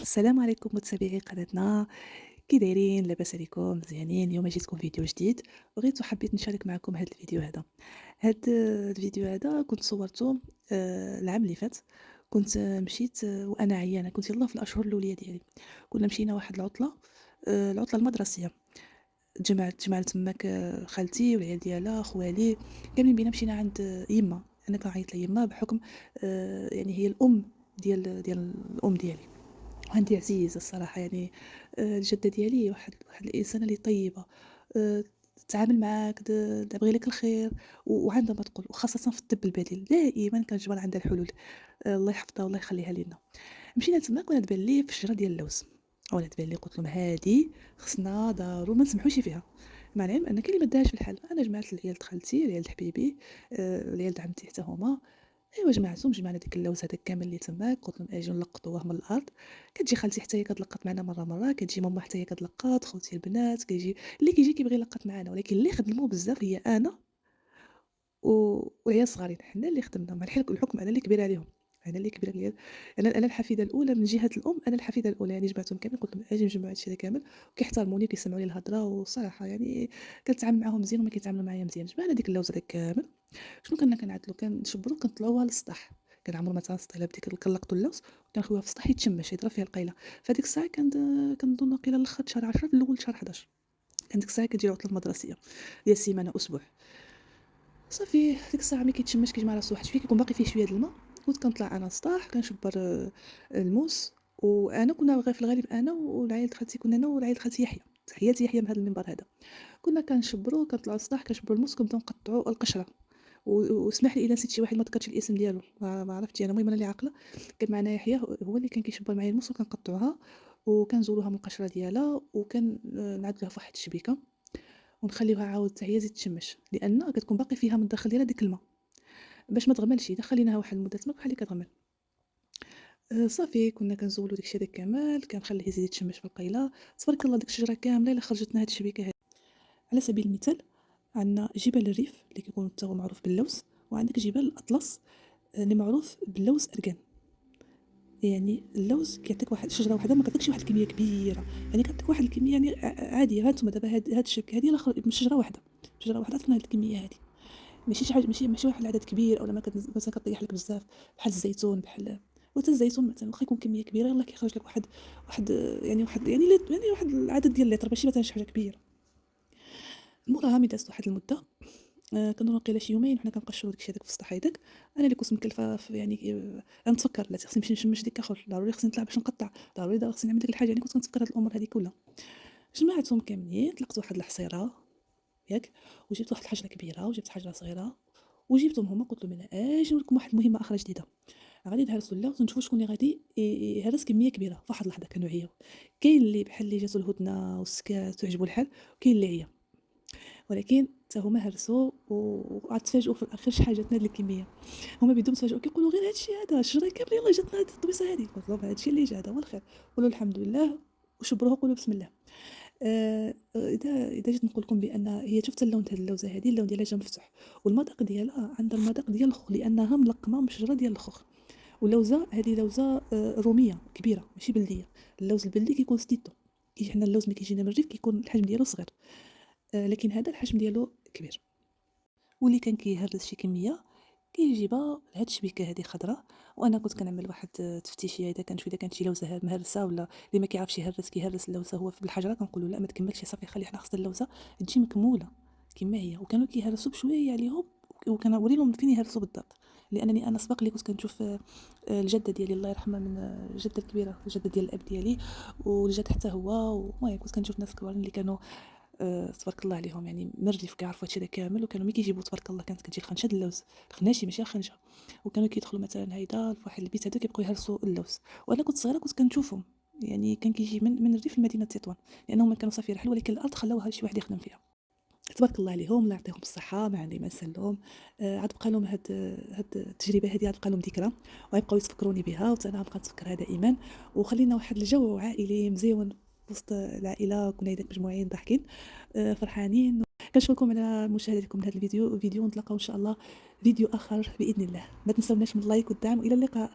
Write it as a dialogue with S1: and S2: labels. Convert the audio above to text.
S1: السلام عليكم متابعي قناتنا. كي دايرين؟ لاباس عليكم؟ مزيانين؟ اليوم جيتكم فيديو جديد، بغيت وحبيت نشارك معكم هذا الفيديو هذا. الفيديو هذا كنت صورته العام اللي فات. كنت مشيت وانا عيانه، كنت يلاه في الاشهر الاوليه ديالي. كنا مشينا واحد العطله، العطله المدرسيه. تجمعنا تماك، خالتي والعيال ديالها خوالي كاملين بينا مشينا عند يما. انا كنعيط ليما بحكم يعني هي الام ديال الام ديالي، وعندي عزيزة الصراحة يعني. الجدة ديالي واحد الإنسانة اللي طيبة، تتعامل معاك تبغي لك الخير، وعندها ما تقول، وخاصة في الطب البديل دائما كنجبر عندها الحلول. الله يحفظها والله يخليها لينا. مشينا تماك وانا تبان لي في الشجرة ديال اللوز، وانا تبان لي قلت لهم هادي خصنا ضروري ما نسمحوش فيها. مع العلم ان كاين اللي ما داهاش في الحال. انا جمعت العيال د خالتي، العيال د حبيبي، العيال د عمتي حتى هما. ايوا جمعنا داك اللوز هذاك كامل اللي تماك، قلت لهم اجيو نلقطوه من الارض. كتجي خالتي حتى هي كتلقط معنا مره، كتجي ماما حتى هي كتلقط، خوتي البنات كيجي، اللي كيجي كيبغي يلقط معنا. ولكن اللي خدموا بزاف هي انا و... والعيال الصغارين، حنا اللي خدمنا مع الحكم انا اللي كبيره عليهم. انا اللي كبيره عليا. انا الحفيده الاولى من جهه الام، انا الحفيده الاولى يعني. جمعتهم كامل قلت لهم اجي نجمعوا هادشي هذا كامل، وكيحترموني وكيسمعوا لي الهضره، والصراحه يعني كنتعامل معاهم مزيان وما كيتعاملوا معايا مزيان. جمعنا ديك اللوز هذاك كامل. شنو كنا كنعدلو؟ كنشبرو كنطلعوها للسطح. كنعمرو مثلا السطح الا بديك كنلقطو اللوز وكنخويوها في السطح يتشمش يضرب فيه القيله. فديك الساعه كنظن قيله الاخر شهر 10 في الاول شهر 11. كان ديك الساعه كتجي العطله المدرسيه ديال السيمانه اسبوع. صافي ديك الساعه ملي كيتشمش كيجمع راسو واحد شويه، كيكون باقي فيه شويه د الماء. كنت كنطلع انا للسطح كنشبر الموس. وانا كنا غير في الغالب انا والعائله خالتي، كنا انا والعائله خالتي يحيى. تحياتي يحيى من هذا المنبر هذا. كنا كنشبرو، كنطلعوا للسطح كنشبرو الموس، كنبداو نقطعوا القشره. واسمح لي الا نسيت شي واحد ما ذكرتش الاسم ديالو، ما عرفتش انا. المهم انا اللي عاقله. كان معنا يحيى هو اللي كان كيشبر معايا الموس، وكنقطعوها وكنزولوها من القشره ديالها، وكان نعدلوها في واحد الشبيكه ونخليوها عاود حتى هي تزيد تشمش، لان كتكون باقي فيها من الداخل ديالها ديك الماء باش ما تغملش. اذا خليناها واحد المده تما بحال اللي كتغمل. صافي كنا كنزولو داكشي هذاك كامل، كنخليه يزيد يتشمش في القيله. تبارك الله ديك الشجره كامله الا خرجت لنا هاد الشبيكه هادي. على سبيل المثال عندنا جبال الريف اللي كيكون حتى هو معروف باللوز، وعندك جبال الاطلس اللي معروف باللوز اركان. يعني اللوز كيعطيك واحد شجره واحده، ما كتعطيكش واحد الكميه كبيره، يعني كتعطيك واحد الكميه يعني عاديه. ها انتم دابا هاد الشبكه هادي من شجره واحده، شجره واحده عطاتنا هاد الكميه هادي. ماشي شي حاجه، ماشي واحد العدد كبير، اولا ما مثلا كطيح لك بزاف بحال الزيتون بحال. وتا الزيتون مثلا واخا يكون كميه كبيره يلاه كيخرج لك واحد يعني واحد العدد ديال اللتر، ماشي مثلا شي حاجه كبيره. موراها ملي دازت واحد المده، كنظن واقيلا شي يومين وحنا كنقشروا داكشي هذاك في السطح هذاك. انا اللي كنت مكلفه يعني نتفكر لا خصني نمشي نشمش ديك كاخر، ضروري خصني نطلع باش نقطع، ضروري خصني نعمل ديك الحاجه. يعني كنت كنتفكر هاد الامور هذه كلها. جمعتهم كاملين، طلقت واحد الحصيره ياك، وجبت واحد الحجره كبيره وجبت حجره صغيره، وجبتهم هما. قلت لهم انا اجي نوريكم واحد المهمه اخرى جديده. غادي نهرسوا اللوز ونشوفوا شكون اللي غادي يهرس كميه كبيره في واحد اللحظه. كانوا عياو، كاين اللي بحال اللي جاتو الهدنه والسكات وعجبو الحال، وكاين اللي عيا. ولكن حتى هما هرسوا وعاد تفاجئوا في الاخير شحال جاتنا هاد الكميه. هما بدهم تفاجئوا كيقولوا غير هادشي هذا الشجره كامله يلاه جاتنا هاد الطبيصه هادي. قلت لهم هادشي اللي جا هذا هو الخير، قولوا الحمد لله وشبروه، قولوا بسم الله. اذا جيت نقول لكم بان هي شفت اللون تاع اللوزه هذه، اللون ديالها جا مفتوح، والمذاق ديالها عندها المذاق ديال الخوخ لانها ملقمه من شجره ديال الخوخ. واللوزه هذه لوزه روميه كبيره ماشي بلديه. اللوز البلدي كيكون ستيتو، كيجي حنا اللوز ملي كيجينا من الريف كيكون الحجم ديالو صغير، لكن هذا الحجم ديالو كبير. واللي كان كيهرس شي كميه كيجيبها لهاد الشبيكه هذه خضراء. وانا كنت كنعمل واحد التفتيشيه اذا كانت شي لوزه مهرسه، ولا اللي ما كيعرفش كيهرس اللوزه هو بالحجره، كنقولوا لا ما تكملش صافي، خلي حنا خصنا اللوزه تجي مكموله كما هي. وكانوا كيهرسوا بشويه عليهم، وكنوري لهم فين يهرسوا بالضبط. لانني انا سبق لي كنت كنشوف الجده ديالي الله يرحمها، من الجده الكبيره، الجده ديال الاب ديالي، والجد حتى هو. ومهم كنت كنشوف ناس كبار اللي كانوا تبارك الله عليهم، يعني من الريف كيعرفوا هادشي هذا كامل. وكانوا ملي كيجيبوا تبارك الله كانت كتجي الخنشه د اللوز، الخناشي ماشي الخنشه. وكانوا كيدخلوا مثلا هيدا لواحد البيت هذا كيبقاو يهرسوا اللوز. وانا كنت صغيره كنت كنشوفهم، يعني كان كيجي من الريف لمدينه تطوان، لانهم كانوا صافي رحلوا، ولكن الارض خلاوها لشي واحد يخدم فيها. تبارك الله عليهم، الله يعطيهم الصحه، ما عندي ما نسالهم. عاد بقى لهم هاد التجربه هذه، عاد بقى لهم ذكرى وغيبقاو يتفكروني بها، وحتى انا غنبقى نتفكرها دائما. وخلينا واحد الجو عائلي مزيون وسط العائله، كنا هناك مجموعين ضاحكين فرحانين. كنشكركم على مشاهدتكم لهذا الفيديو، ونتلاقاو ان شاء الله فيديو اخر باذن الله. ما تنسوناش من اللايك والدعم، والى اللقاء.